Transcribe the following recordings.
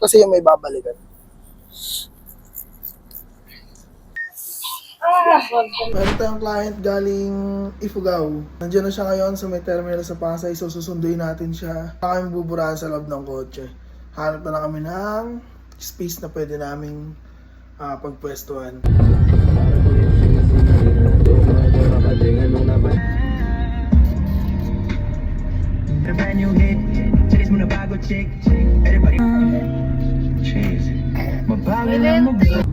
Kasi yung may babalikan. Meron tayong client galing Ifugao. Nandiyan na siya ngayon sa may terminal sa Pasay. So susunduin natin siya. Baka kami buburahan sa loob ng kotse. Hanap na lang kami ng space na pwede naming pagpwestuhan. Brand new hit, chicks muna bago chick, everybody cheesy, mabagal lang mabagal.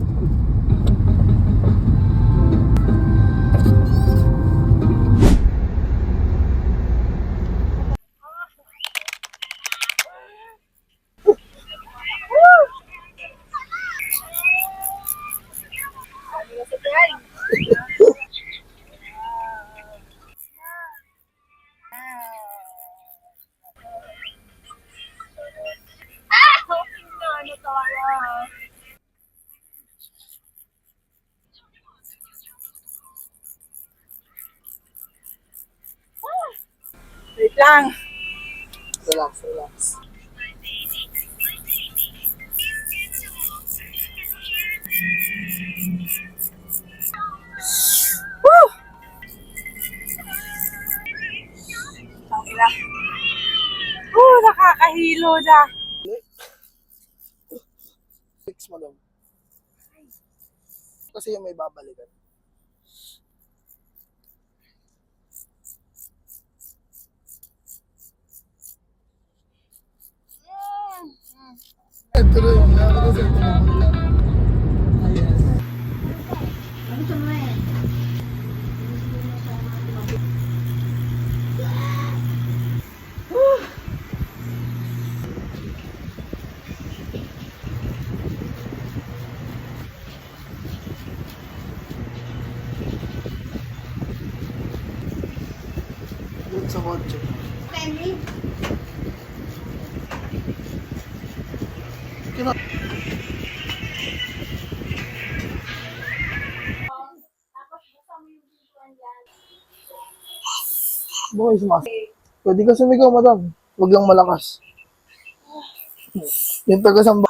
Wait lang. Relax, relax. Woo! Tangina. Nakakahilo na. Fix mo lang. Kasi yung may babalikan. Ito na yung sa kotse. Kino? Boy, sumas. Pwede ka sumigaw, madam. Huwag lang malakas. Yung taga samba.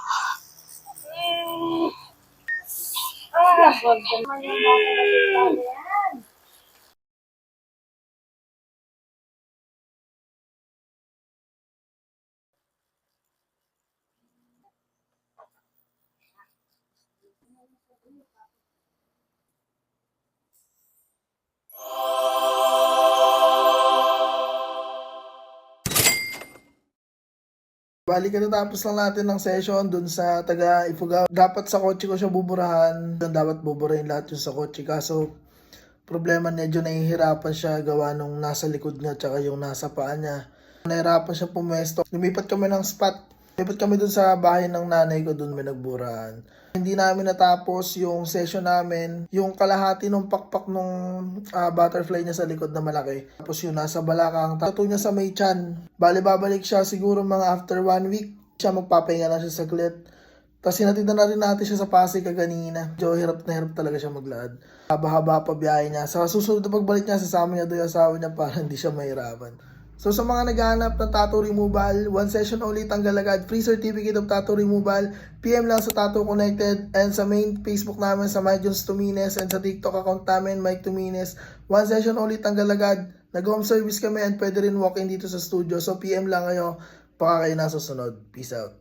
Bali katatapos lang natin ng session dun sa taga Ifugao. Dapat sa kotse ko siya buburahan. Dapat buburahin lahat yung sa kotse. Kaso problema medyo nahihirapan siya gawa nung nasa likod niya tsaka yung nasa paa niya. Nahirapan siya pumesto. Lumipat kami ng spot. Lumipat kami dun sa bahay ng nanay ko, dun may nagburahan. Hindi namin natapos yung session namin. Yung kalahati ng pakpak nung butterfly niya sa likod na malaki. Tapos yung nasa balakang, tattoo niya sa may chan. Bali babalik siya siguro mga after 1 week. Siya magpapahinga na siya saglit. Tapos hinatid na rin natin siya sa Pasig kaganina. Medyo hirap na hirap talaga siya maglakad. Haba-haba pa biyahe niya. Sa susunod na pagbalik niya, sasama niya doon yung asawa niya para hindi siya mahirapan. So sa mga naghahanap ng tattoo removal, 1 session only tanggal agad, free certificate of tattoo removal, PM lang sa Tattoo Connected and sa main Facebook namin sa Mike Jones Tumines and sa TikTok account namin Mike Tumines. 1 session only tanggal agad. Nag-home service kami and pwede rin walk-in dito sa studio. So PM lang kayo, baka kayo nasusunod. Peace out.